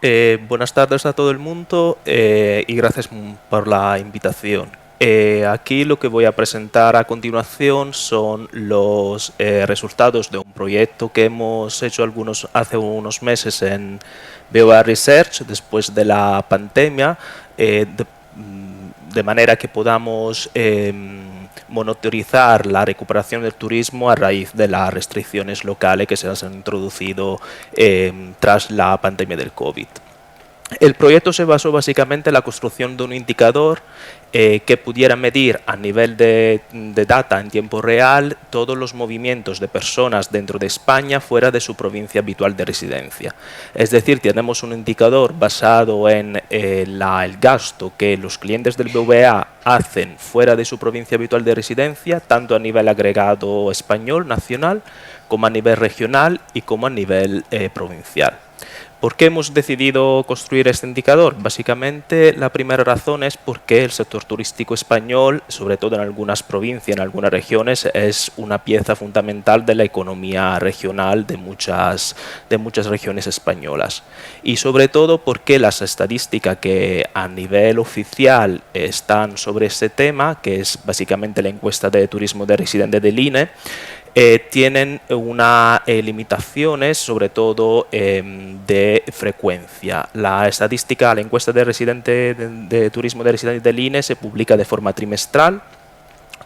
Buenas tardes a todo el mundo y gracias por la invitación. Aquí lo que voy a presentar a continuación son los resultados de un proyecto que hemos hecho hace unos meses en BOA Research después de la pandemia, de manera que podamos monitorizar la recuperación del turismo a raíz de las restricciones locales que se han introducido tras la pandemia del COVID. El proyecto se basó básicamente en la construcción de un indicador que pudiera medir a nivel de data en tiempo real todos los movimientos de personas dentro de España fuera de su provincia habitual de residencia. Es decir, tenemos un indicador basado en el gasto que los clientes del BVA hacen fuera de su provincia habitual de residencia, tanto a nivel agregado español, nacional, como a nivel regional y como a nivel provincial. ¿Por qué hemos decidido construir este indicador? Básicamente, la primera razón es porque el sector turístico español, sobre todo en algunas provincias, en algunas regiones, es una pieza fundamental de la economía regional de muchas regiones españolas. Y sobre todo porque las estadísticas que a nivel oficial están sobre este tema, que es básicamente la encuesta de turismo de residentes del INE, tienen unas limitaciones, sobre todo de frecuencia. La estadística, la encuesta de turismo de residentes del INE se publica de forma trimestral,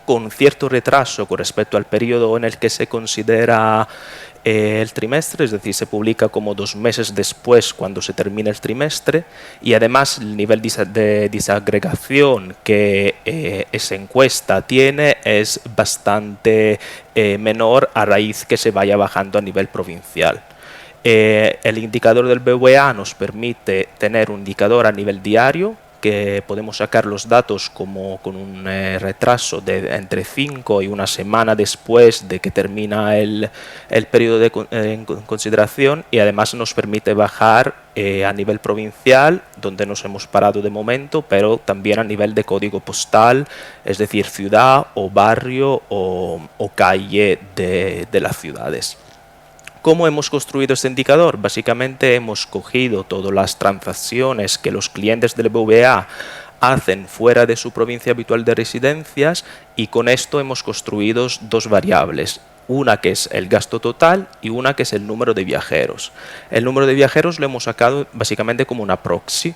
con cierto retraso con respecto al periodo en el que se considera el trimestre, es decir, se publica como 2 meses después cuando se termina el trimestre, y además el nivel de desagregación que esa encuesta tiene es bastante menor a raíz que se vaya bajando a nivel provincial. El indicador del BVA nos permite tener un indicador a nivel diario, que podemos sacar los datos como con un retraso de entre 5 y una semana después de que termina el periodo de consideración, y además nos permite bajar a nivel provincial, donde nos hemos parado de momento, pero también a nivel de código postal, es decir, ciudad o barrio o calle de las ciudades. ¿Cómo hemos construido este indicador? Básicamente hemos cogido todas las transacciones que los clientes del BVA hacen fuera de su provincia habitual de residencias, y con esto hemos construido 2 variables. Una que es el gasto total y una que es el número de viajeros. El número de viajeros lo hemos sacado básicamente como una proxy,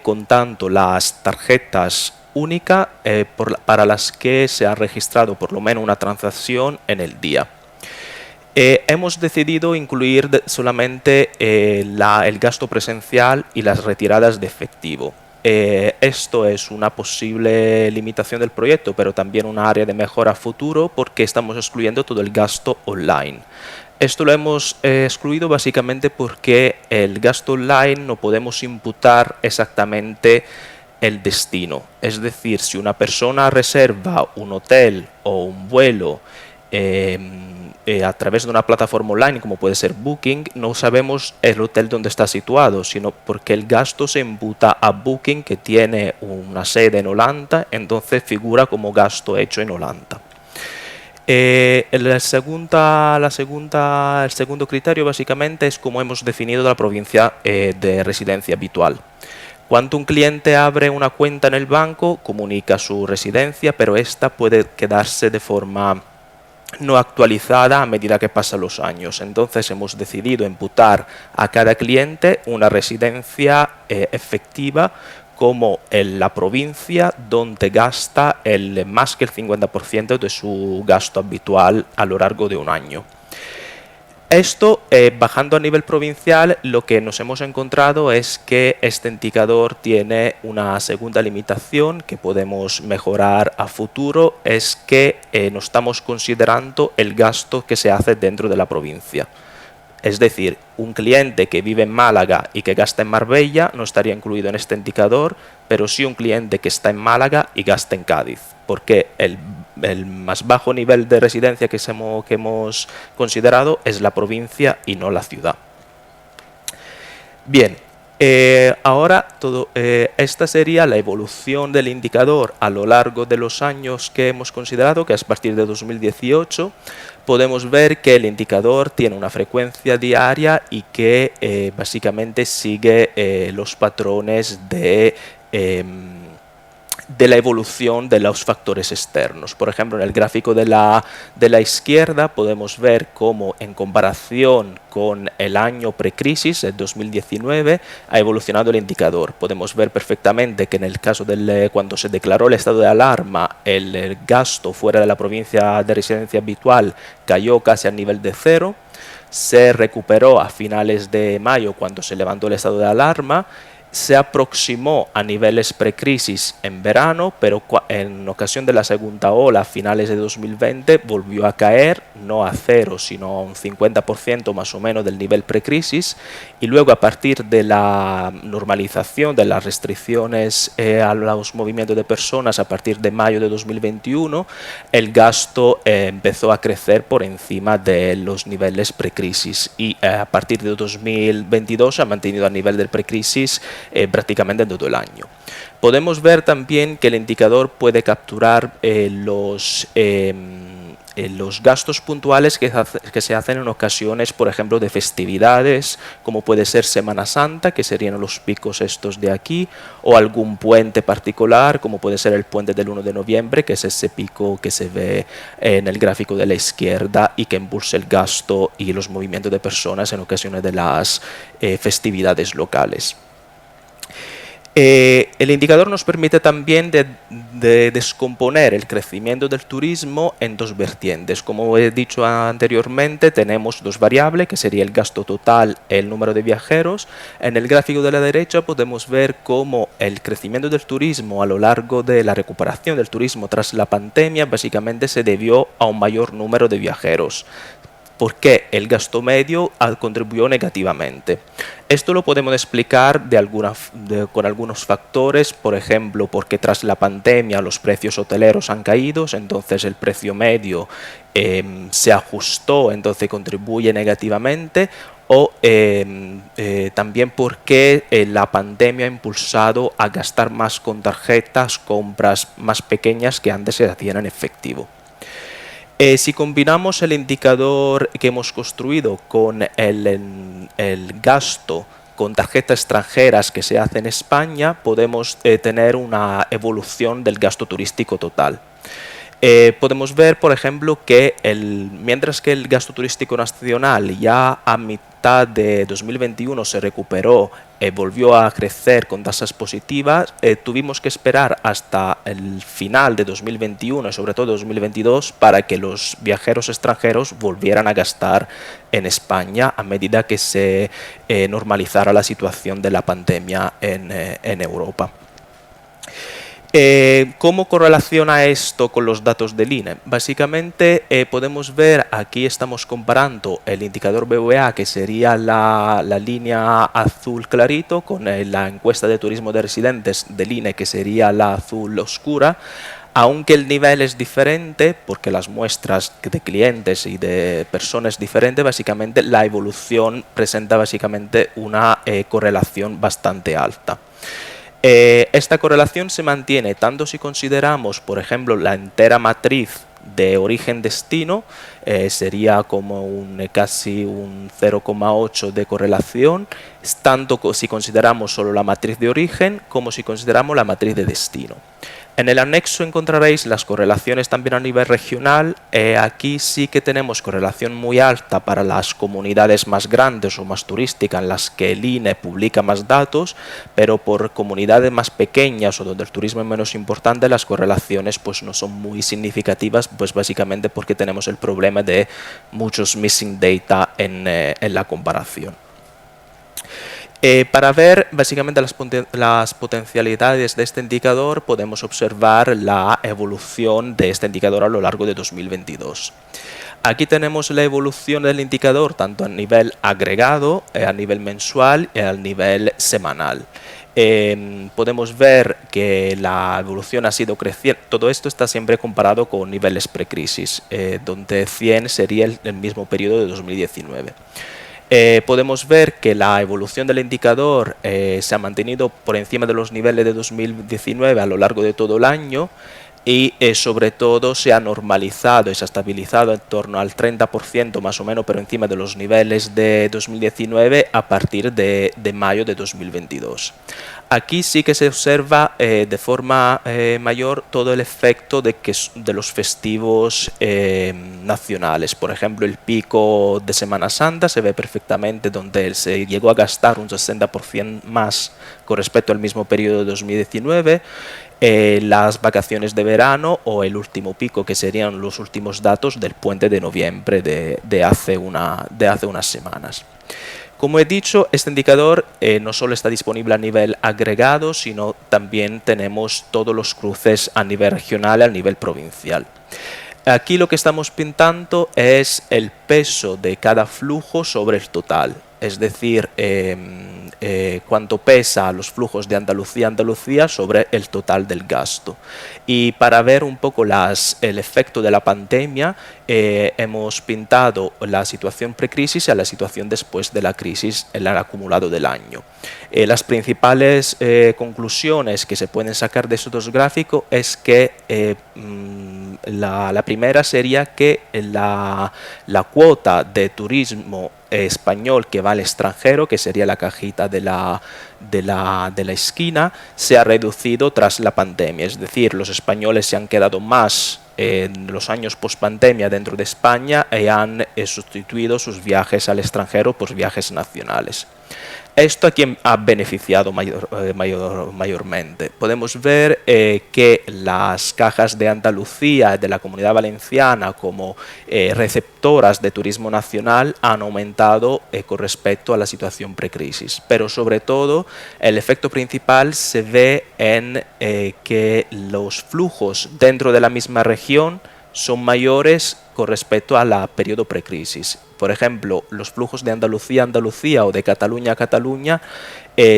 contando las tarjetas únicas para las que se ha registrado por lo menos una transacción en el día. Hemos decidido incluir solamente el gasto presencial y las retiradas de efectivo. Esto es una posible limitación del proyecto, pero también una área de mejora a futuro, porque estamos excluyendo todo el gasto online. Esto lo hemos excluido básicamente porque el gasto online no podemos imputar exactamente el destino. Es decir, si una persona reserva un hotel o un vuelo a través de una plataforma online como puede ser Booking, no sabemos el hotel donde está situado, sino porque el gasto se imputa a Booking, que tiene una sede en Holanda, entonces figura como gasto hecho en Holanda. El segundo criterio básicamente es cómo hemos definido la provincia de residencia habitual. Cuando un cliente abre una cuenta en el banco, comunica su residencia, pero esta puede quedarse de forma no actualizada a medida que pasan los años. Entonces hemos decidido imputar a cada cliente una residencia efectiva como en la provincia donde gasta más que el 50% de su gasto habitual a lo largo de un año. Esto, bajando a nivel provincial, lo que nos hemos encontrado es que este indicador tiene una segunda limitación que podemos mejorar a futuro, es que no estamos considerando el gasto que se hace dentro de la provincia. Es decir, un cliente que vive en Málaga y que gasta en Marbella no estaría incluido en este indicador, pero sí un cliente que está en Málaga y gasta en Cádiz, porque el más bajo nivel de residencia que hemos considerado es la provincia y no la ciudad. Bien, Ahora, esta sería la evolución del indicador a lo largo de los años que hemos considerado, que es a partir de 2018. Podemos ver que el indicador tiene una frecuencia diaria y que básicamente sigue los patrones de la evolución de los factores externos. Por ejemplo, en el gráfico de la izquierda podemos ver cómo en comparación con el año precrisis, el 2019, ha evolucionado el indicador. Podemos ver perfectamente que en el caso de cuando se declaró el estado de alarma, el gasto fuera de la provincia de residencia habitual cayó casi al nivel de cero. Se recuperó a finales de mayo cuando se levantó el estado de alarma. Se aproximó a niveles precrisis en verano, pero en ocasión de la segunda ola, a finales de 2020, volvió a caer, no a cero, sino a un 50% más o menos del nivel precrisis, y luego a partir de la normalización de las restricciones a los movimientos de personas a partir de mayo de 2021, el gasto empezó a crecer por encima de los niveles precrisis y a partir de 2022 se ha mantenido a nivel del precrisis prácticamente en todo el año. Podemos ver también que el indicador puede capturar los gastos puntuales que se hacen en ocasiones, por ejemplo, de festividades, como puede ser Semana Santa, que serían los picos estos de aquí, o algún puente particular, como puede ser el puente del 1 de noviembre, que es ese pico que se ve en el gráfico de la izquierda y que impulsa el gasto y los movimientos de personas en ocasiones de las festividades locales. El indicador nos permite también de descomponer el crecimiento del turismo en dos vertientes. Como he dicho anteriormente, tenemos dos variables, que sería el gasto total, el número de viajeros. En el gráfico de la derecha podemos ver cómo el crecimiento del turismo a lo largo de la recuperación del turismo tras la pandemia básicamente se debió a un mayor número de viajeros, porque el gasto medio contribuyó negativamente. Esto lo podemos explicar con algunos factores, por ejemplo, porque tras la pandemia los precios hoteleros han caído, entonces el precio medio se ajustó, entonces contribuye negativamente, o también porque la pandemia ha impulsado a gastar más con tarjetas, compras más pequeñas que antes se hacían en efectivo. Si combinamos el indicador que hemos construido con el gasto con tarjetas extranjeras que se hace en España, podemos tener una evolución del gasto turístico total. Podemos ver, por ejemplo, que mientras que el gasto turístico nacional ya a mitad de 2021 se recuperó, volvió a crecer con tasas positivas, tuvimos que esperar hasta el final de 2021 y sobre todo 2022 para que los viajeros extranjeros volvieran a gastar en España a medida que se normalizara la situación de la pandemia en Europa. ¿Cómo correlaciona esto con los datos del INE? Básicamente podemos ver, aquí estamos comparando el indicador BVA, que sería la línea azul clarito, con la encuesta de turismo de residentes del INE, que sería la azul oscura. Aunque el nivel es diferente, porque las muestras de clientes y de personas es diferente, básicamente la evolución presenta básicamente una correlación bastante alta. Esta correlación se mantiene tanto si consideramos, por ejemplo, la entera matriz de origen-destino, sería como casi un 0,8 de correlación, tanto si consideramos solo la matriz de origen como si consideramos la matriz de destino. En el anexo encontraréis las correlaciones también a nivel regional. Aquí sí que tenemos correlación muy alta para las comunidades más grandes o más turísticas en las que el INE publica más datos, pero por comunidades más pequeñas o donde el turismo es menos importante, las correlaciones pues no son muy significativas, pues básicamente porque tenemos el problema de muchos missing data en la comparación. Para ver básicamente las potencialidades de este indicador, podemos observar la evolución de este indicador a lo largo de 2022. Aquí tenemos la evolución del indicador tanto a nivel agregado, a nivel mensual y a nivel semanal. Podemos ver que la evolución ha sido creciente. Todo esto está siempre comparado con niveles precrisis, donde 100 sería el mismo periodo de 2019. Podemos ver que la evolución del indicador se ha mantenido por encima de los niveles de 2019 a lo largo de todo el año y sobre todo se ha normalizado y se ha estabilizado en torno al 30% más o menos, pero encima de los niveles de 2019 a partir de mayo de 2022. Aquí sí que se observa de forma mayor todo el efecto de los festivos nacionales. Por ejemplo, el pico de Semana Santa se ve perfectamente, donde se llegó a gastar un 60% más con respecto al mismo periodo de 2019. Las vacaciones de verano o el último pico, que serían los últimos datos del puente de noviembre de hace unas semanas. Como he dicho, este indicador no solo está disponible a nivel agregado, sino también tenemos todos los cruces a nivel regional y a nivel provincial. Aquí lo que estamos pintando es el peso de cada flujo sobre el total, es decir, cuánto pesa los flujos de Andalucía sobre el total del gasto. Y para ver un poco el efecto de la pandemia, hemos pintado la situación precrisis y la situación después de la crisis en el acumulado del año. Las principales conclusiones que se pueden sacar de estos dos gráficos es que la primera sería que la cuota de turismo español que va al extranjero, que sería la cajita de la esquina, se ha reducido tras la pandemia. Es decir, los españoles se han quedado más en los años post-pandemia dentro de España y han sustituido sus viajes al extranjero por viajes nacionales. ¿Esto a quién ha beneficiado mayormente? Podemos ver que las cajas de Andalucía, de la Comunidad Valenciana, como receptoras de turismo nacional, han aumentado con respecto a la situación precrisis. Pero sobre todo, el efecto principal se ve en que los flujos dentro de la misma región son mayores con respecto a la periodo precrisis. Por ejemplo, los flujos de Andalucía a Andalucía o de Cataluña a Cataluña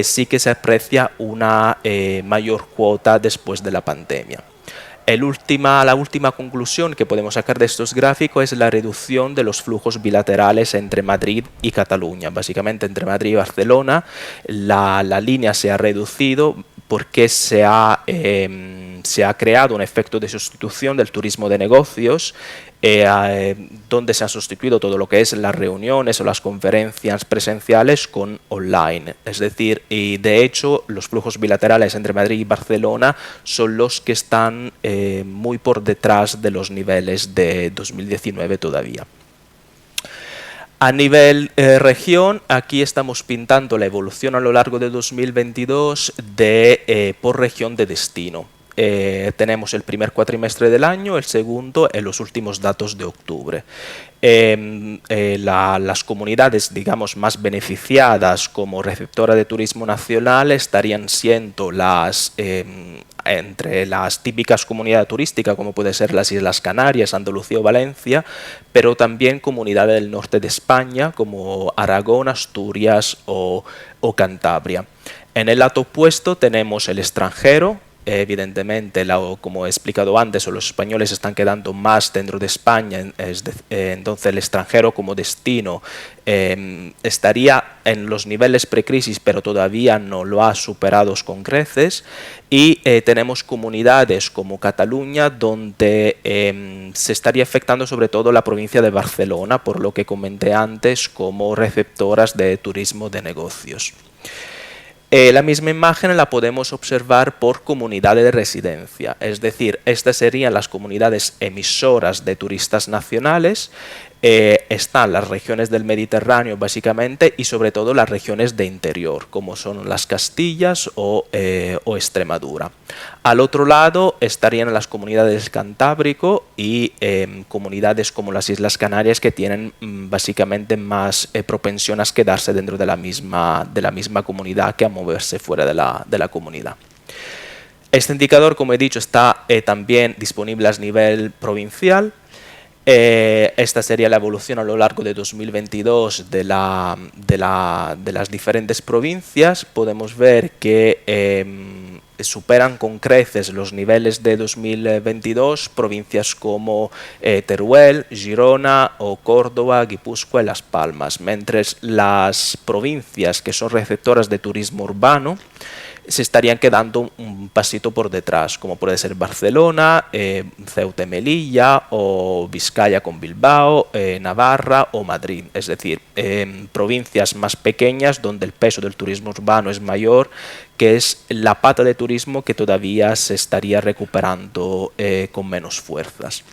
sí que se aprecia una mayor cuota después de la pandemia. La última conclusión que podemos sacar de estos gráficos es la reducción de los flujos bilaterales entre Madrid y Cataluña. Básicamente entre Madrid y Barcelona la línea se ha reducido porque se ha creado un efecto de sustitución del turismo de negocios, donde se han sustituido todo lo que es las reuniones o las conferencias presenciales con online. Es decir, y de hecho los flujos bilaterales entre Madrid y Barcelona son los que están muy por detrás de los niveles de 2019 todavía. A nivel región, aquí estamos pintando la evolución a lo largo de 2022 por región de destino. Tenemos el primer cuatrimestre del año, el segundo en los últimos datos de octubre. Las comunidades, digamos, más beneficiadas como receptora de turismo nacional estarían siendo entre las típicas comunidades turísticas, como puede ser las Islas Canarias, Andalucía o Valencia, pero también comunidades del norte de España como Aragón, Asturias o Cantabria. En el lado opuesto tenemos el extranjero. Evidentemente, como he explicado antes, los españoles están quedando más dentro de España, entonces el extranjero como destino estaría en los niveles precrisis, pero todavía no lo ha superado con creces. Y tenemos comunidades como Cataluña, donde se estaría afectando sobre todo la provincia de Barcelona, por lo que comenté antes, como receptoras de turismo de negocios. La misma imagen la podemos observar por comunidades de residencia, es decir, estas serían las comunidades emisoras de turistas nacionales. Están las regiones del Mediterráneo básicamente y sobre todo las regiones de interior, como son las Castillas o Extremadura. Al otro lado estarían las comunidades del Cantábrico y comunidades como las Islas Canarias, que tienen básicamente más propensión a quedarse dentro de la misma comunidad que a moverse fuera de la comunidad. Este indicador, como he dicho, está también disponible a nivel provincial. Esta sería la evolución a lo largo de 2022 de las diferentes provincias. Podemos ver que superan con creces los niveles de 2022 provincias como Teruel, Girona o Córdoba, Guipúzcoa y Las Palmas, mientras las provincias que son receptoras de turismo urbano se estarían quedando un pasito por detrás, como puede ser Barcelona, Ceuta y Melilla, o Vizcaya con Bilbao, Navarra o Madrid. Es decir, provincias más pequeñas donde el peso del turismo urbano es mayor, que es la pata de turismo que todavía se estaría recuperando con menos fuerzas.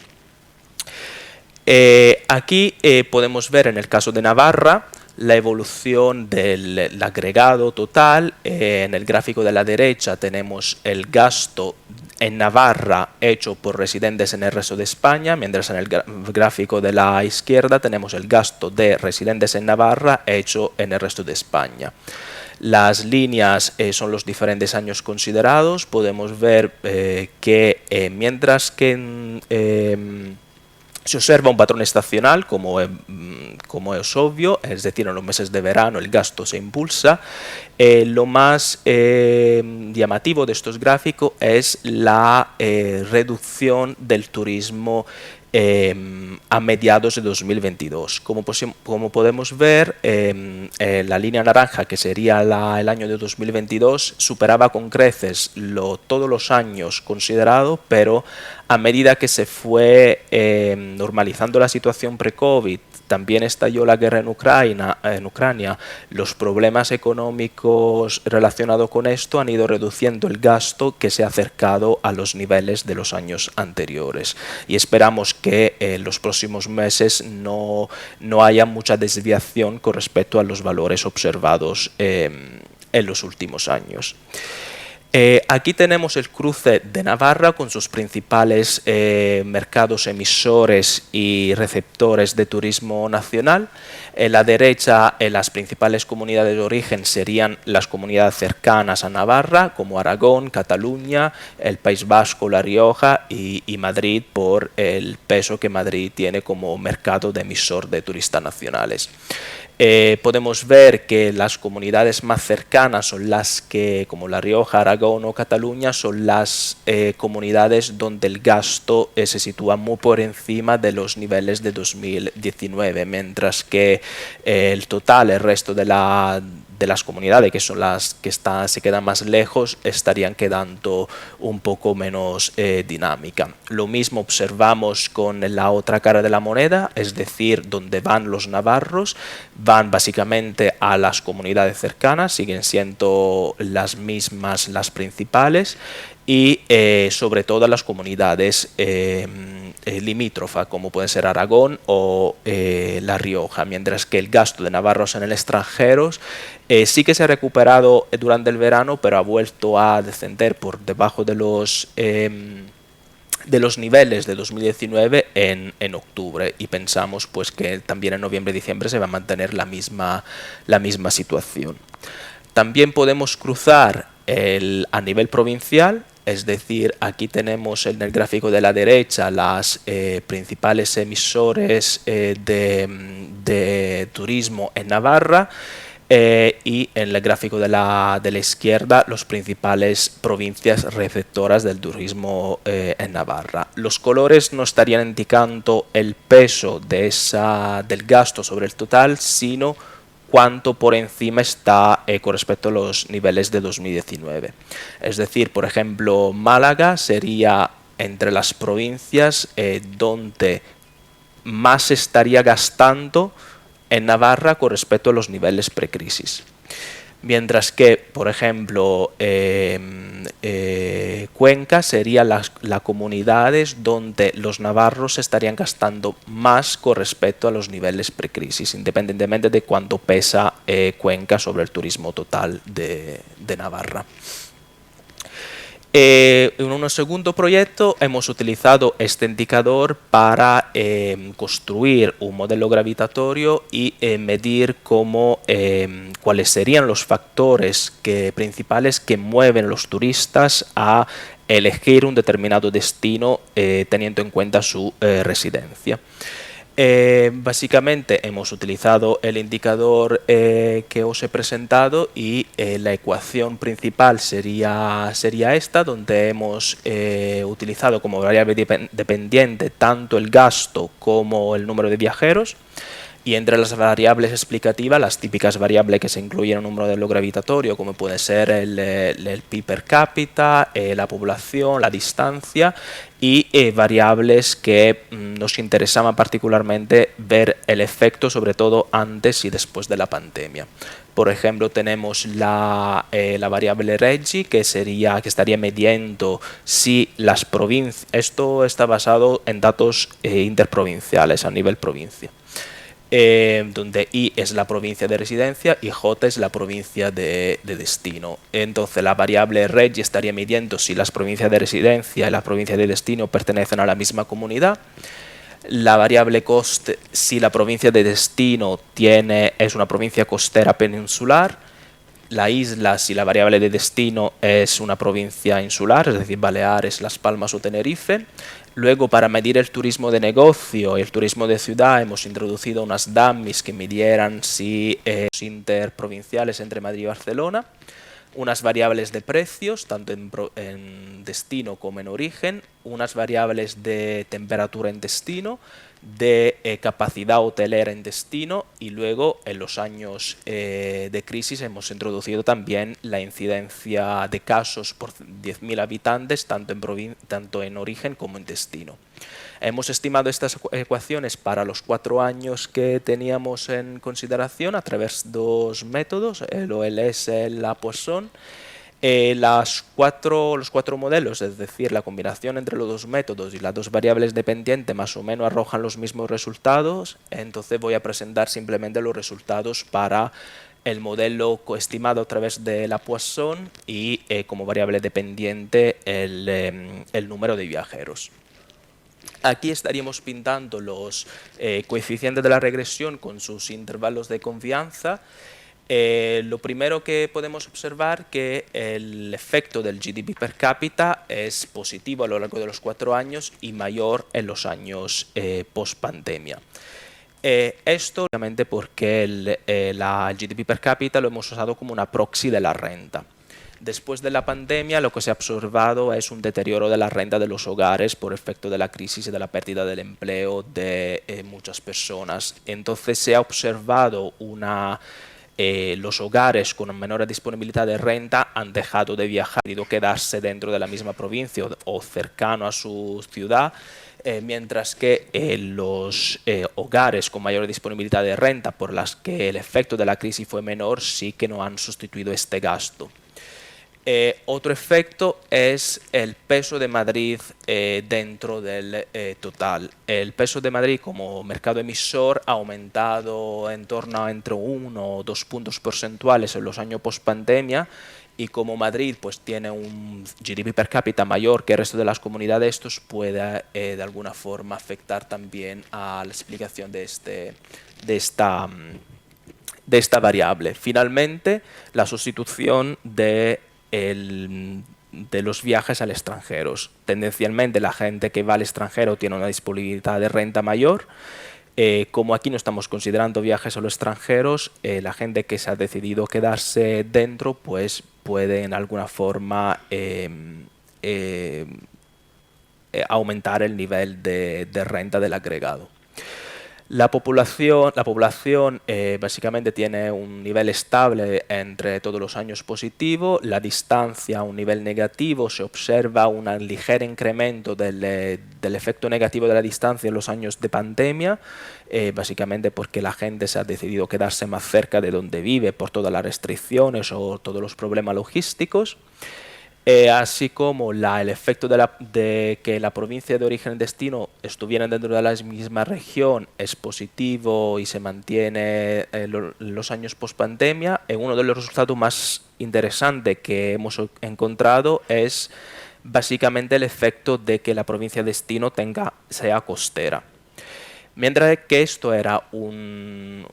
Aquí podemos ver en el caso de Navarra la evolución del agregado total. En el gráfico de la derecha tenemos el gasto en Navarra hecho por residentes en el resto de España, mientras en el gráfico de la izquierda tenemos el gasto de residentes en Navarra hecho en el resto de España. Las líneas son los diferentes años considerados. Podemos ver que mientras que se observa un patrón estacional, como es obvio, es decir, en los meses de verano el gasto se impulsa. Lo más llamativo de estos gráficos es la reducción del turismo a mediados de 2022. Como podemos ver, la línea naranja, que sería el año de 2022, superaba con creces todos los años considerados, pero a medida que se fue normalizando la situación pre-COVID, también estalló la guerra en Ucrania, los problemas económicos relacionados con esto han ido reduciendo el gasto, que se ha acercado a los niveles de los años anteriores. Y esperamos que en los próximos meses no haya mucha desviación con respecto a los valores observados en los últimos años. Aquí tenemos el cruce de Navarra con sus principales mercados emisores y receptores de turismo nacional. En la derecha, las principales comunidades de origen serían las comunidades cercanas a Navarra, como Aragón, Cataluña, el País Vasco, La Rioja y Madrid, por el peso que Madrid tiene como mercado de emisor de turistas nacionales. Podemos ver que las comunidades más cercanas son las que, como La Rioja, Aragón o Cataluña, son las comunidades donde el gasto se sitúa muy por encima de los niveles de 2019, mientras que el total, el resto de las comunidades, que son las que se quedan más lejos, estarían quedando un poco menos dinámica. Lo mismo observamos con la otra cara de la moneda, es decir, donde van los navarros, van básicamente a las comunidades cercanas, siguen siendo las mismas las principales, y sobre todo a las comunidades limítrofas, como pueden ser Aragón o La Rioja, mientras que el gasto de navarros en el extranjero sí que se ha recuperado durante el verano, pero ha vuelto a descender por debajo de los niveles de 2019 en octubre, y pensamos pues que también en noviembre y diciembre se va a mantener la misma situación. También podemos cruzar a nivel provincial, es decir, aquí tenemos en el gráfico de la derecha las principales emisores de turismo en Navarra, y en el gráfico de la izquierda las principales provincias receptoras del turismo en Navarra. Los colores no estarían indicando el peso del gasto sobre el total, sino cuánto por encima está con respecto a los niveles de 2019. Es decir, por ejemplo, Málaga sería entre las provincias donde más se estaría gastando en Navarra con respecto a los niveles precrisis. Mientras que, por ejemplo, Cuenca sería las comunidades donde los navarros estarían gastando más con respecto a los niveles precrisis, independientemente de cuánto pesa Cuenca sobre el turismo total de Navarra. En un segundo proyecto hemos utilizado este indicador para construir un modelo gravitatorio y medir cuáles serían los factores principales que mueven los turistas a elegir un determinado destino teniendo en cuenta su residencia. Básicamente hemos utilizado el indicador que os he presentado y la ecuación principal sería esta, donde hemos utilizado como variable dependiente tanto el gasto como el número de viajeros. Y entre las variables explicativas, las típicas variables que se incluyen en un modelo gravitatorio, como puede ser el PIB per cápita, la población, la distancia, y variables que nos interesaban particularmente ver el efecto, sobre todo antes y después de la pandemia. Por ejemplo, tenemos la variable Reggi, que estaría midiendo si las provincias. Esto está basado en datos interprovinciales a nivel provincia. Donde I es la provincia de residencia y J es la provincia de destino. Entonces la variable Reggi estaría midiendo si las provincias de residencia y la provincia de destino pertenecen a la misma comunidad. La variable cost, si la provincia de destino es una provincia costera peninsular. La isla, si la variable de destino es una provincia insular, es decir, Baleares, Las Palmas o Tenerife. Luego, para medir el turismo de negocio y el turismo de ciudad, hemos introducido unas dummies que midieran si interprovinciales entre Madrid y Barcelona. Unas variables de precios, tanto en destino como en origen. Unas variables de temperatura en destino, de capacidad hotelera en destino, y luego en los años de crisis hemos introducido también la incidencia de casos por 10.000 habitantes tanto en origen como en destino. Hemos estimado estas ecuaciones para los 4 años que teníamos en consideración a través de 2 métodos, el OLS y la Poisson. Los cuatro modelos, es decir, la combinación entre los 2 métodos y las 2 variables dependientes, más o menos arrojan los mismos resultados. Entonces voy a presentar simplemente los resultados para el modelo coestimado a través de la Poisson y como variable dependiente el número de viajeros. Aquí estaríamos pintando los coeficientes de la regresión con sus intervalos de confianza. Lo primero que podemos observar es que el efecto del GDP per cápita es positivo a lo largo de los 4 años y mayor en los años post-pandemia. Esto obviamente porque el GDP per cápita lo hemos usado como una proxy de la renta. Después de la pandemia, lo que se ha observado es un deterioro de la renta de los hogares por efecto de la crisis y de la pérdida del empleo de muchas personas. Entonces se ha observado los hogares con menor disponibilidad de renta han dejado de viajar, han ido a quedarse dentro de la misma provincia o cercano a su ciudad, mientras que los hogares con mayor disponibilidad de renta, por las que el efecto de la crisis fue menor, sí que no han sustituido este gasto. Otro efecto es el peso de Madrid dentro del total. El peso de Madrid como mercado emisor ha aumentado en torno a entre 1 o 2 puntos porcentuales en los años post-pandemia, y como Madrid pues, tiene un GDP per cápita mayor que el resto de las comunidades, esto puede de alguna forma afectar también a la explicación de esta variable. Finalmente, la sustitución de los viajes al extranjero. Tendencialmente la gente que va al extranjero tiene una disponibilidad de renta mayor. Como aquí no estamos considerando viajes a los extranjeros, la gente que se ha decidido quedarse dentro pues puede en alguna forma aumentar el nivel de renta del agregado. La población básicamente tiene un nivel estable entre todos los años positivo. La distancia a un nivel negativo, se observa un ligero incremento del efecto negativo de la distancia en los años de pandemia, básicamente porque la gente se ha decidido quedarse más cerca de donde vive por todas las restricciones o todos los problemas logísticos. Así como el efecto de que la provincia de origen y destino estuvieran dentro de la misma región es positivo y se mantiene en los años post-pandemia. Uno de los resultados más interesantes que hemos encontrado es básicamente el efecto de que la provincia de destino sea costera. Mientras que esto era un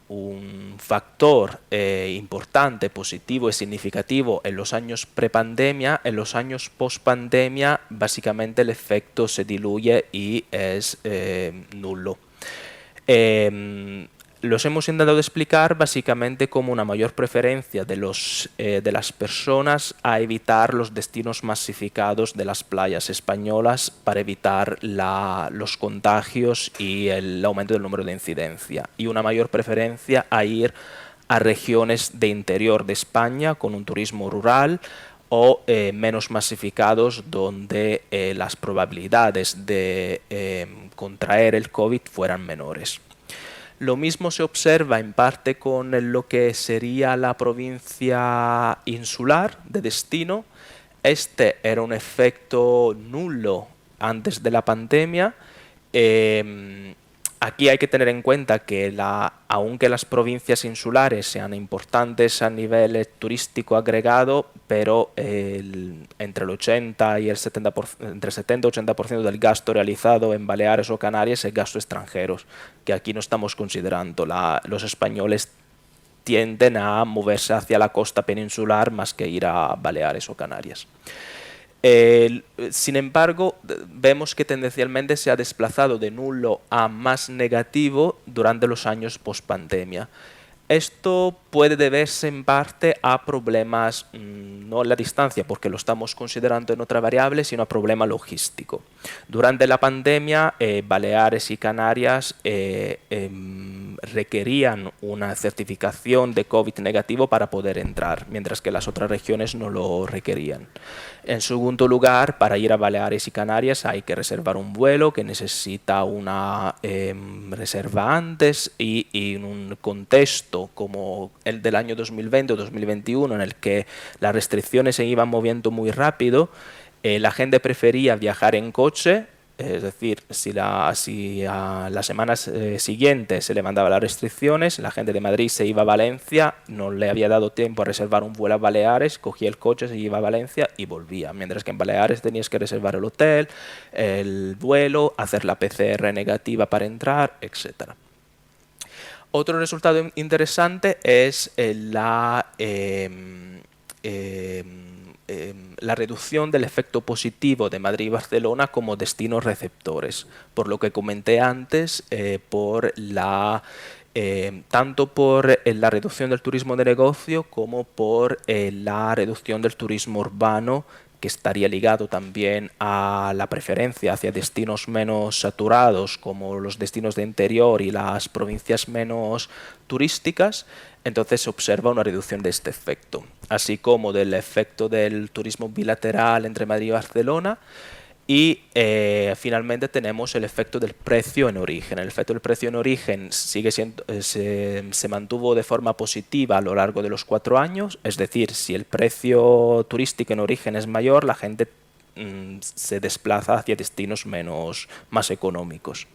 factor importante, positivo y significativo en los años prepandemia, en los años post-pandemia básicamente el efecto se diluye y es nulo. Eh, los hemos intentado explicar básicamente como una mayor preferencia de las personas a evitar los destinos masificados de las playas españolas para evitar los contagios y el aumento del número de incidencia, y una mayor preferencia a ir a regiones de interior de España con un turismo rural o menos masificados, donde las probabilidades de contraer el COVID fueran menores. Lo mismo se observa en parte con lo que sería la provincia insular de destino. Este era un efecto nulo antes de la pandemia. Aquí hay que tener en cuenta que aunque las provincias insulares sean importantes a nivel turístico agregado, pero entre el 80 y el 70%, entre el 70 y 80% del gasto realizado en Baleares o Canarias es gasto extranjero, que aquí no estamos considerando. Los españoles tienden a moverse hacia la costa peninsular más que ir a Baleares o Canarias. Sin embargo, vemos que tendencialmente se ha desplazado de nulo a más negativo durante los años post-pandemia. Esto puede deberse en parte a problemas, no en la distancia, porque lo estamos considerando en otra variable, sino a problema logístico. Durante la pandemia, Baleares y Canarias requerían una certificación de COVID negativo para poder entrar, mientras que las otras regiones no lo requerían. En segundo lugar, para ir a Baleares y Canarias hay que reservar un vuelo que necesita una reserva antes, y en un contexto como el del año 2020 o 2021, en el que las restricciones se iban moviendo muy rápido, la gente prefería viajar en coche. Es decir, si a las semanas siguientes se levantaban las restricciones, la gente de Madrid se iba a Valencia, no le había dado tiempo a reservar un vuelo a Baleares, cogía el coche, se iba a Valencia y volvía. Mientras que en Baleares tenías que reservar el hotel, el vuelo, hacer la PCR negativa para entrar, etc. Otro resultado interesante es la reducción del efecto positivo de Madrid y Barcelona como destinos receptores, por lo que comenté antes, tanto por la reducción del turismo de negocio como por la reducción del turismo urbano, que estaría ligado también a la preferencia hacia destinos menos saturados, como los destinos de interior y las provincias menos turísticas. Entonces se observa una reducción de este efecto, así como del efecto del turismo bilateral entre Madrid y Barcelona. Y finalmente tenemos el efecto del precio en origen. El efecto del precio en origen se mantuvo de forma positiva a lo largo de los 4 años, es decir, si el precio turístico en origen es mayor, la gente se desplaza hacia destinos más económicos.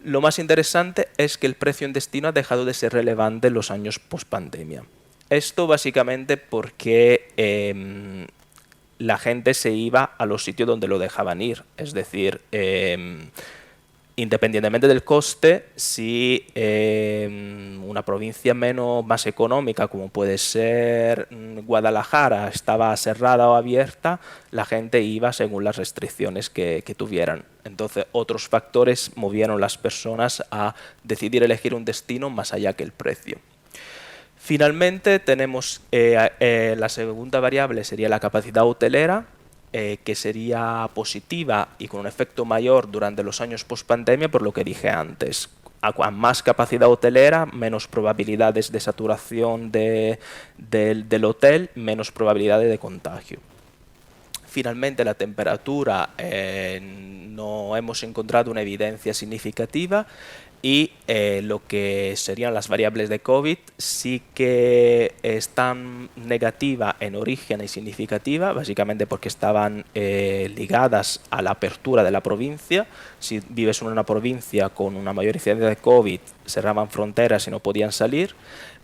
Lo más interesante es que el precio en destino ha dejado de ser relevante en los años post-pandemia. Esto básicamente porque la gente se iba a los sitios donde lo dejaban ir. Es decir, independientemente del coste, si una provincia más económica, como puede ser Guadalajara, estaba cerrada o abierta, la gente iba según las restricciones que tuvieran. Entonces, otros factores movieron las personas a decidir elegir un destino más allá que el precio. Finalmente tenemos la segunda variable, sería la capacidad hotelera, que sería positiva y con un efecto mayor durante los años post-pandemia, por lo que dije antes. A más capacidad hotelera, menos probabilidades de saturación del hotel, menos probabilidades de contagio. Finalmente, la temperatura, no hemos encontrado una evidencia significativa, y lo que serían las variables de COVID sí que están negativa en origen y significativa, básicamente porque estaban ligadas a la apertura de la provincia. Si vives en una provincia con una mayor incidencia de COVID, cerraban fronteras y no podían salir,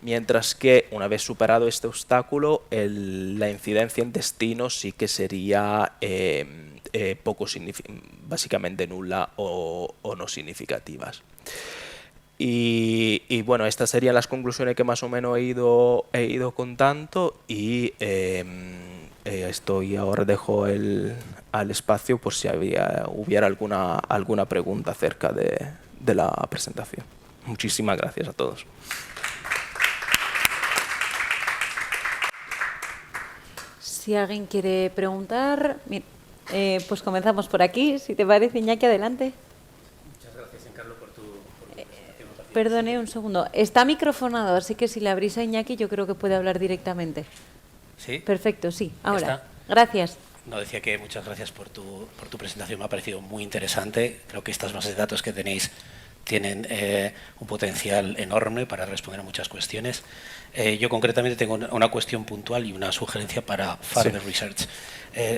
mientras que una vez superado este obstáculo, la incidencia en destino sí que sería básicamente nula o no significativas. Y bueno, estas serían las conclusiones que más o menos he ido contando, y ahora dejo al espacio por si hubiera alguna pregunta acerca de la presentación. Muchísimas gracias a todos. Si alguien quiere preguntar, pues comenzamos por aquí. Si te parece, Iñaki, adelante. Muchas gracias, Giancarlo, por tu presentación. Perdone un segundo. Está microfonado, así que si le abrís a Iñaki, yo creo que puede hablar directamente. ¿Sí? Perfecto, sí. Ahora. ¿Está? Gracias. No, decía que muchas gracias por tu presentación. Me ha parecido muy interesante. Creo que estas bases de datos que tenéis tienen un potencial enorme para responder a muchas cuestiones. Yo concretamente tengo una cuestión puntual y una sugerencia para further research.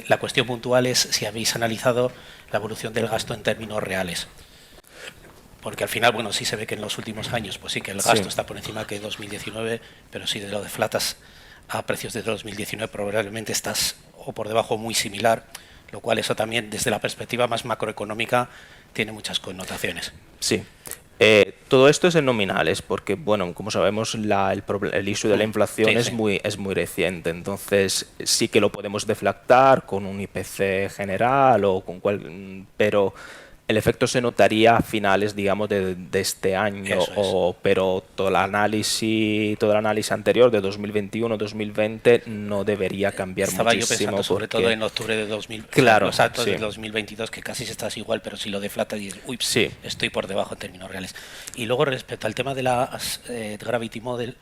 La cuestión puntual es si habéis analizado la evolución del gasto en términos reales. Porque al final, bueno, sí se ve que en los últimos años, pues sí que el gasto está por encima que 2019, pero si de lo deflatas a precios de 2019 probablemente estás o por debajo muy similar, lo cual eso también desde la perspectiva más macroeconómica tiene muchas connotaciones. Sí. Todo esto es en nominales porque, bueno, como sabemos, el issue de la inflación es muy reciente. Entonces, sí que lo podemos deflactar con un IPC general o con pero el efecto se notaría a finales, digamos, de este año, pero todo el análisis anterior de 2021-2020 no debería cambiar muchísimo. Estaba yo pensando sobre todo en octubre de 2000, claro, los datos de 2022, que casi estás igual, pero si lo deflatas dices, uy, estoy por debajo en términos reales. Y luego respecto al tema de las Gravity Model,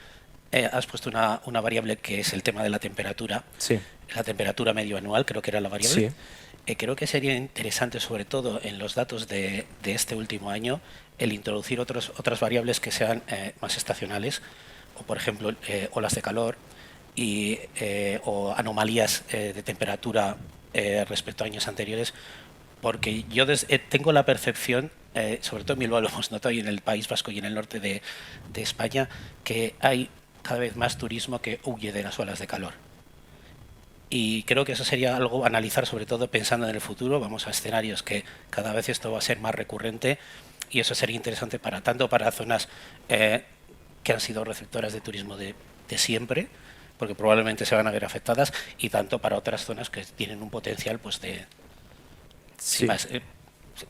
has puesto una variable que es el tema de la temperatura, la temperatura medio anual, creo que era la variable. Creo que sería interesante, sobre todo en los datos de este último año, el introducir otras variables que sean más estacionales, o por ejemplo olas de calor o anomalías de temperatura respecto a años anteriores, porque yo tengo la percepción, sobre todo en Bilbao lo hemos notado y en el País Vasco y en el norte de España, que hay cada vez más turismo que huye de las olas de calor. Y creo que eso sería algo a analizar, sobre todo pensando en el futuro. Vamos a escenarios que cada vez esto va a ser más recurrente y eso sería interesante tanto para zonas que han sido receptoras de turismo de siempre, porque probablemente se van a ver afectadas, y tanto para otras zonas que tienen un potencial pues de... Más,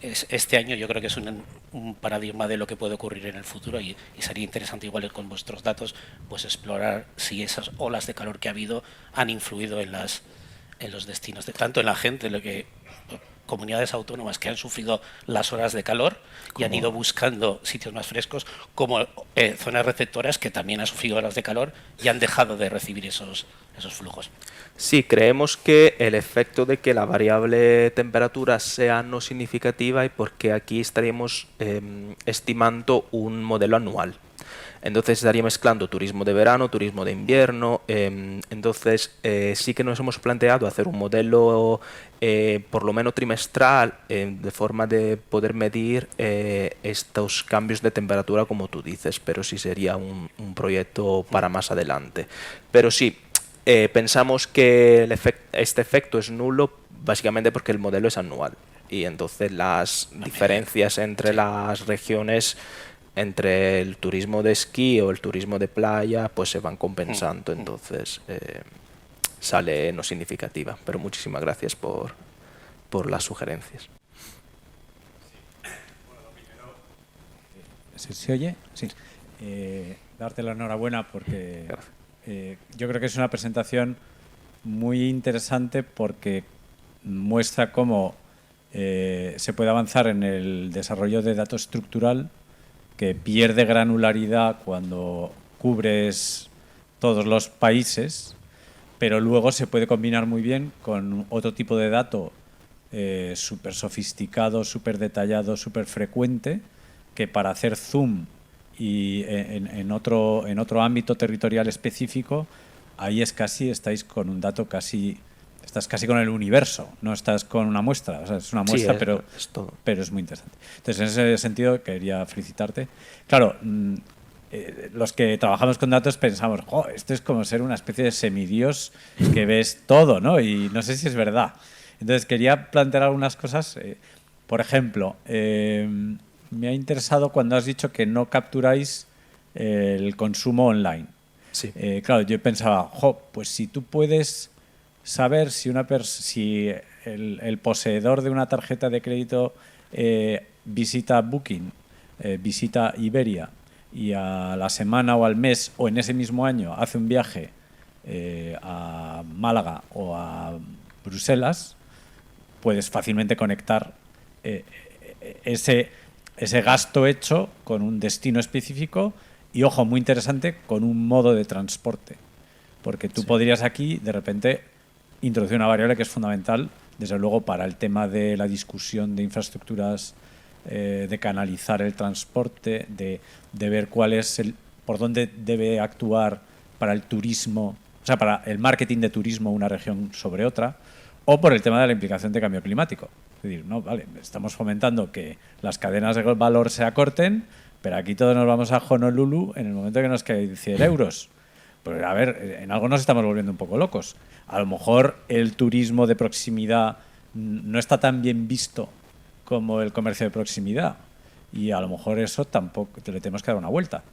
este año yo creo que es un paradigma de lo que puede ocurrir en el futuro y sería interesante igual con vuestros datos pues explorar si esas olas de calor que ha habido han influido en los destinos, tanto en la gente, comunidades autónomas que han sufrido las horas de calor y han ido buscando sitios más frescos, como zonas receptoras que también han sufrido horas de calor y han dejado de recibir esos flujos. Sí, creemos que el efecto de que la variable temperatura sea no significativa y porque aquí estaríamos estimando un modelo anual. Entonces estaría mezclando turismo de verano, turismo de invierno. Entonces sí que nos hemos planteado hacer un modelo por lo menos trimestral de forma de poder medir estos cambios de temperatura como tú dices, pero sí sería un proyecto para más adelante. Pero sí, pensamos que este efecto es nulo básicamente porque el modelo es anual y entonces las diferencias entre las regiones, entre el turismo de esquí o el turismo de playa, pues se van compensando, entonces sale no significativa. Pero muchísimas gracias por las sugerencias. ¿Se oye? Sí. Darte la enhorabuena porque yo creo que es una presentación muy interesante porque muestra cómo se puede avanzar en el desarrollo de datos estructural que pierde granularidad cuando cubres todos los países, pero luego se puede combinar muy bien con otro tipo de dato súper sofisticado, súper detallado, súper frecuente, que para hacer zoom y en otro ámbito territorial específico, ahí estáis con un dato estás casi con el universo, no estás con una muestra, o sea, es una muestra, sí, pero es muy interesante. Entonces, en ese sentido, quería felicitarte. Claro, los que trabajamos con datos pensamos, esto es como ser una especie de semidios que ves todo, ¿no? Y no sé si es verdad. Entonces, quería plantear algunas cosas. Por ejemplo, me ha interesado cuando has dicho que no capturáis el consumo online. Sí. Claro, yo pensaba, pues si tú puedes saber si el poseedor de una tarjeta de crédito visita Booking visita Iberia y a la semana o al mes o en ese mismo año hace un viaje a Málaga o a Bruselas, puedes fácilmente conectar ese gasto hecho con un destino específico y, ojo, muy interesante, con un modo de transporte. Porque tú podrías aquí, de repente, introducir una variable que es fundamental, desde luego, para el tema de la discusión de infraestructuras, de canalizar el transporte, de ver cuál es por dónde debe actuar para el turismo, o sea, para el marketing de turismo una región sobre otra, o por el tema de la implicación de cambio climático. Es decir, no, vale, estamos fomentando que las cadenas de valor se acorten, pero aquí todos nos vamos a Honolulu en el momento que nos queden 100 euros. Pues a ver, en algo nos estamos volviendo un poco locos. A lo mejor el turismo de proximidad no está tan bien visto como el comercio de proximidad. Y a lo mejor eso tampoco le tenemos que dar una vuelta.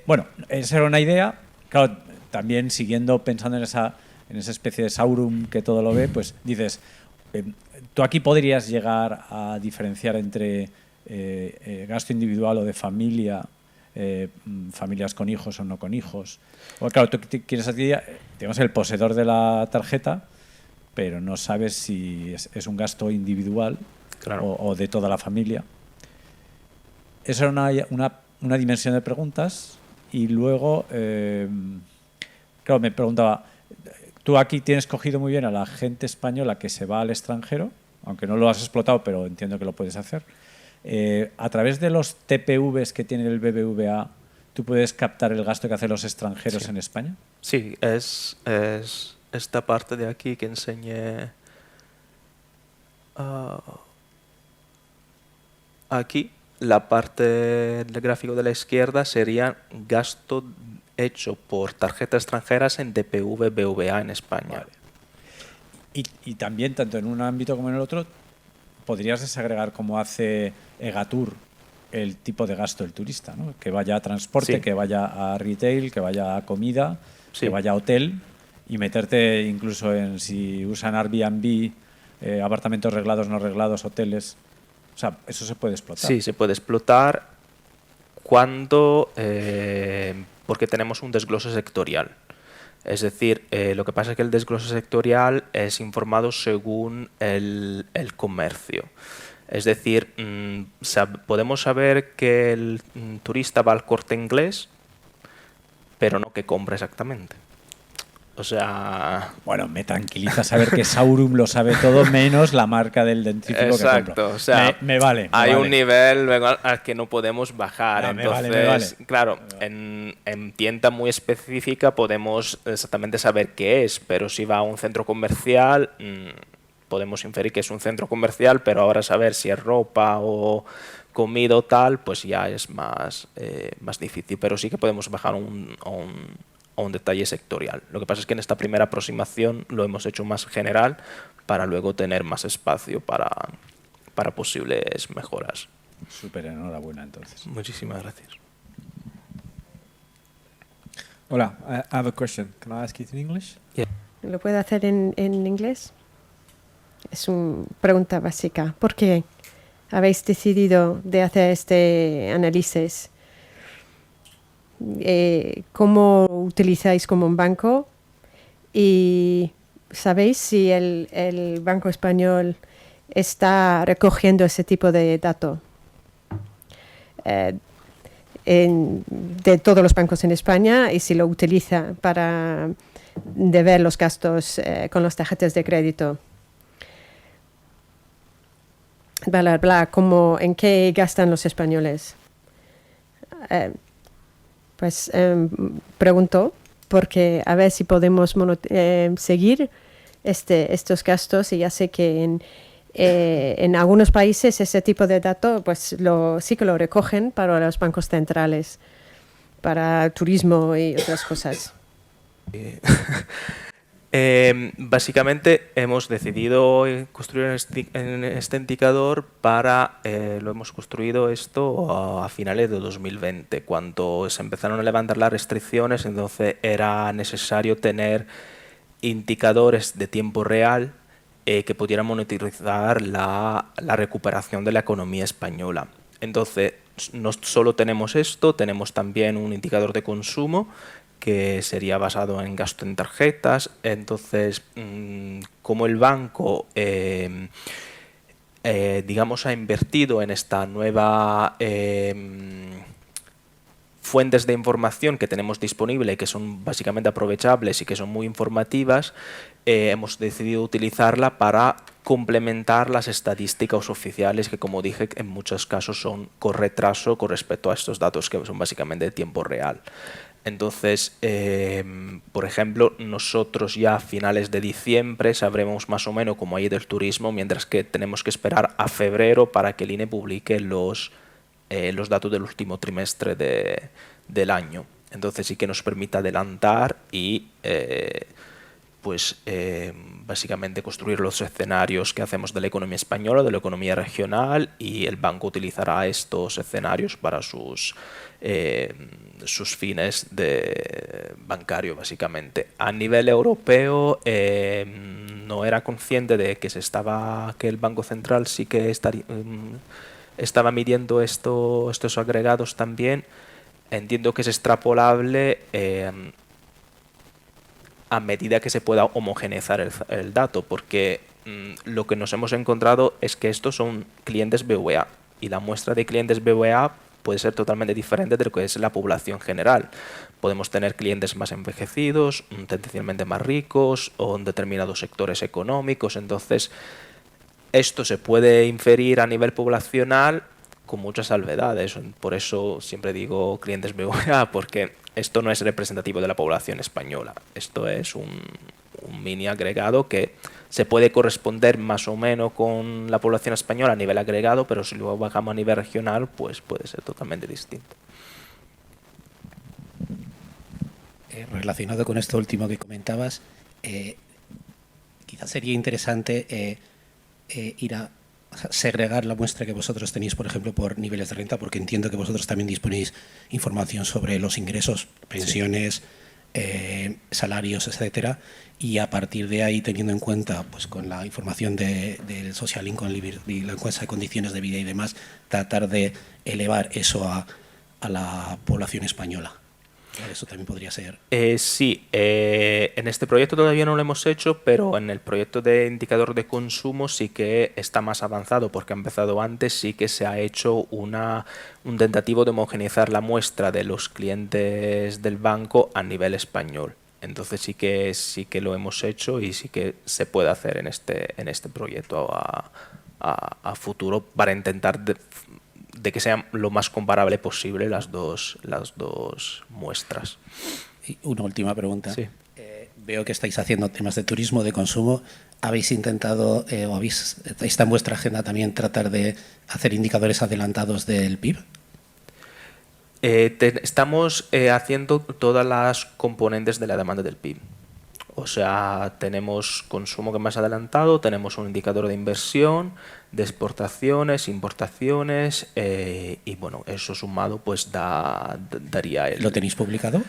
Bueno, esa era una idea. Claro, también pensando en esa especie de Saurum que todo lo ve, pues dices, tú aquí podrías llegar a diferenciar entre gasto individual o de familia, familias con hijos o no con hijos. O claro, tú quieres aquí, digamos, el poseedor de la tarjeta, pero no sabes si es un gasto individual, claro, o de toda la familia. Esa era una dimensión de preguntas. Y luego, claro, me preguntaba, tú aquí tienes cogido muy bien a la gente española que se va al extranjero, aunque no lo has explotado, pero entiendo que lo puedes hacer. A través de los TPVs que tiene el BBVA, ¿tú puedes captar el gasto que hacen los extranjeros en España? Sí, es esta parte de aquí que enseñé aquí. La parte del gráfico de la izquierda sería gasto hecho por tarjetas extranjeras en DPV BVA en España. Vale. Y también, tanto en un ámbito como en el otro, podrías desagregar, como hace Egatur, el tipo de gasto del turista, ¿no? Que vaya a transporte, que vaya a retail, que vaya a comida, que vaya a hotel, y meterte incluso en si usan Airbnb, apartamentos reglados, no reglados, hoteles. O sea, eso se puede explotar. Sí, se puede explotar cuando, porque tenemos un desglose sectorial. Es decir, lo que pasa es que el desglose sectorial es informado según el comercio. Es decir, podemos saber que el turista va al Corte Inglés, pero no que compra exactamente. O sea... Bueno, me tranquiliza saber que Saurum lo sabe todo, menos la marca del dentífrico que compro. Exacto, o sea, me vale. Hay un nivel al que no podemos bajar. Entonces, me vale. Claro, en tienda muy específica podemos exactamente saber qué es, pero si va a un centro comercial, podemos inferir que es un centro comercial, pero ahora saber si es ropa o comida o tal, pues ya es más difícil. Pero sí que podemos bajar a un detalle sectorial. Lo que pasa es que en esta primera aproximación lo hemos hecho más general para luego tener más espacio para posibles mejoras. Súper, enhorabuena entonces. Muchísimas gracias. Hola, I have a question. Can I ask it in English? Yeah. ¿Lo puedo hacer en inglés? Es una pregunta básica. ¿Por qué habéis decidido de hacer este análisis? ¿Cómo utilizáis como un banco? ¿Y sabéis si el Banco Español está recogiendo ese tipo de datos de todos los bancos en España y si lo utiliza para ver los gastos con las tarjetas de crédito? ¿En qué gastan los españoles? Pregunto porque a ver si podemos seguir estos gastos, y ya sé que en algunos países ese tipo de datos pues sí que lo recogen para los bancos centrales, para turismo y otras cosas. Básicamente hemos decidido construir este indicador lo hemos construido esto a finales de 2020, cuando se empezaron a levantar las restricciones. Entonces era necesario tener indicadores de tiempo real que pudieran monitorizar la recuperación de la economía española. Entonces, no solo tenemos esto, tenemos también un indicador de consumo que sería basado en gasto en tarjetas. Entonces, como el banco digamos, ha invertido en esta nueva fuentes de información que tenemos disponible, que son básicamente aprovechables y que son muy informativas, hemos decidido utilizarla para complementar las estadísticas oficiales que, como dije, en muchos casos son con retraso con respecto a estos datos que son básicamente de tiempo real. Entonces, por ejemplo, nosotros ya a finales de diciembre sabremos más o menos cómo ha ido el turismo, mientras que tenemos que esperar a febrero para que el INE publique los datos del último trimestre del año. Entonces sí que nos permite adelantar y básicamente construir los escenarios que hacemos de la economía española, de la economía regional, y el banco utilizará estos escenarios para sus fines bancarios, básicamente. A nivel europeo no era consciente de que el Banco Central sí que estaba midiendo estos agregados también. Entiendo que es extrapolable a medida que se pueda homogeneizar el dato, porque lo que nos hemos encontrado es que estos son clientes BVA y la muestra de clientes BVA puede ser totalmente diferente de lo que es la población general. Podemos tener clientes más envejecidos, tendencialmente más ricos o en determinados sectores económicos. Entonces, esto se puede inferir a nivel poblacional con muchas salvedades. Por eso siempre digo clientes BVA, porque esto no es representativo de la población española. Esto es un mini agregado que se puede corresponder más o menos con la población española a nivel agregado, pero si luego bajamos a nivel regional, pues puede ser totalmente distinto. Relacionado con esto último que comentabas, quizás sería interesante ir a segregar la muestra que vosotros tenéis, por ejemplo, por niveles de renta, porque entiendo que vosotros también disponéis información sobre los ingresos, pensiones, salarios, etcétera, y a partir de ahí, teniendo en cuenta, pues con la información del Social Income y la encuesta de condiciones de vida y demás, tratar de elevar eso a la población española. Eso también podría ser. Sí, en este proyecto todavía no lo hemos hecho, pero en el proyecto de indicador de consumo sí que está más avanzado, porque ha empezado antes. Sí que se ha hecho un tentativo de homogeneizar la muestra de los clientes del banco a nivel español. Entonces sí que lo hemos hecho y sí que se puede hacer en este proyecto a futuro para intentar de que sean lo más comparable posible las dos muestras. Y una última pregunta. Sí. Veo que estáis haciendo temas de turismo, de consumo. ¿Habéis intentado está en vuestra agenda también tratar de hacer indicadores adelantados del PIB? Estamos haciendo todas las componentes de la demanda del PIB. O sea, tenemos consumo que más adelantado, tenemos un indicador de inversión, de exportaciones, importaciones, y bueno, eso sumado pues daría el... ¿Lo tenéis publicado?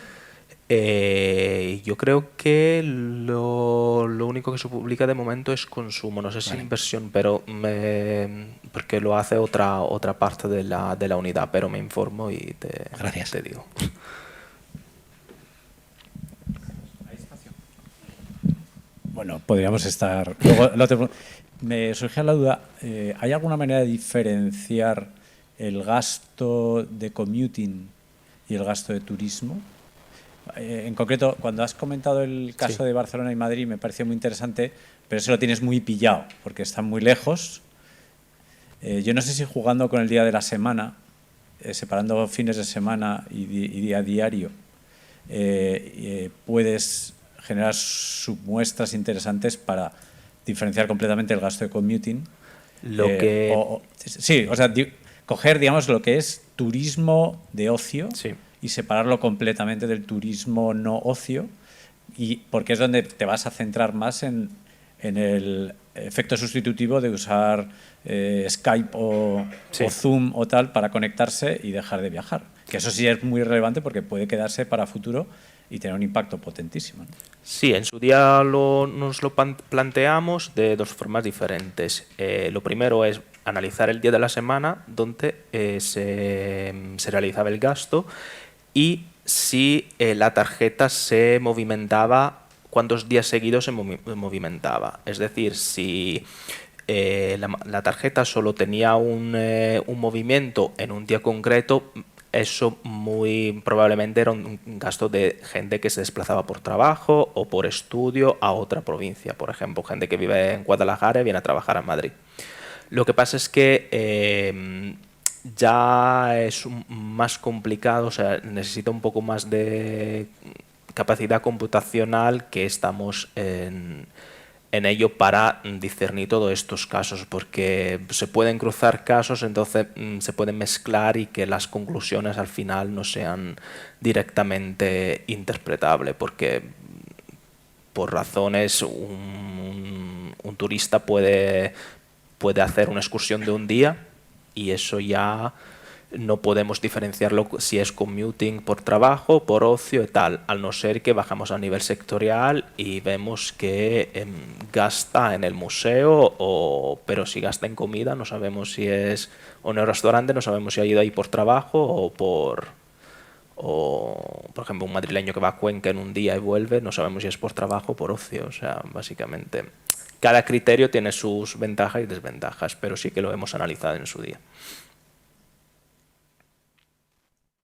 Yo creo que lo único que se publica de momento es consumo, no sé si inversión, pero porque lo hace otra parte de la unidad, pero me informo y te digo. Bueno, podríamos estar... Luego, me surge la duda, ¿hay alguna manera de diferenciar el gasto de commuting y el gasto de turismo? En concreto, cuando has comentado el caso de Barcelona y Madrid, me pareció muy interesante, pero eso lo tienes muy pillado, porque están muy lejos. Yo no sé si jugando con el día de la semana, separando fines de semana y día diario, puedes generar submuestras interesantes para diferenciar completamente el gasto de commuting. Coger, digamos, lo que es turismo de ocio y separarlo completamente del turismo no ocio, y porque es donde te vas a centrar más en el efecto sustitutivo de usar Skype o Zoom o tal para conectarse y dejar de viajar. Que eso sí es muy relevante porque puede quedarse para futuro y tener un impacto potentísimo, ¿no? Sí, en su día nos lo planteamos de dos formas diferentes. Lo primero es analizar el día de la semana donde se realizaba el gasto y si la tarjeta se movimentaba, cuántos días seguidos se movimentaba. Es decir, si la tarjeta solo tenía un movimiento en un día concreto, eso muy probablemente era un gasto de gente que se desplazaba por trabajo o por estudio a otra provincia. Por ejemplo, gente que vive en Guadalajara y viene a trabajar a Madrid. Lo que pasa es que ya es más complicado, o sea, necesita un poco más de capacidad computacional, que estamos en ello para discernir todos estos casos, porque se pueden cruzar casos, entonces se pueden mezclar y que las conclusiones al final no sean directamente interpretables, porque por razones un turista puede hacer una excursión de un día y eso ya no podemos diferenciarlo si es commuting por trabajo, por ocio y tal, al no ser que bajamos a nivel sectorial y vemos que gasta en el museo, pero si gasta en comida no sabemos si es, o en el restaurante no sabemos si ha ido ahí por trabajo o por ejemplo un madrileño que va a Cuenca en un día y vuelve, no sabemos si es por trabajo o por ocio. O sea, básicamente cada criterio tiene sus ventajas y desventajas, pero sí que lo hemos analizado en su día.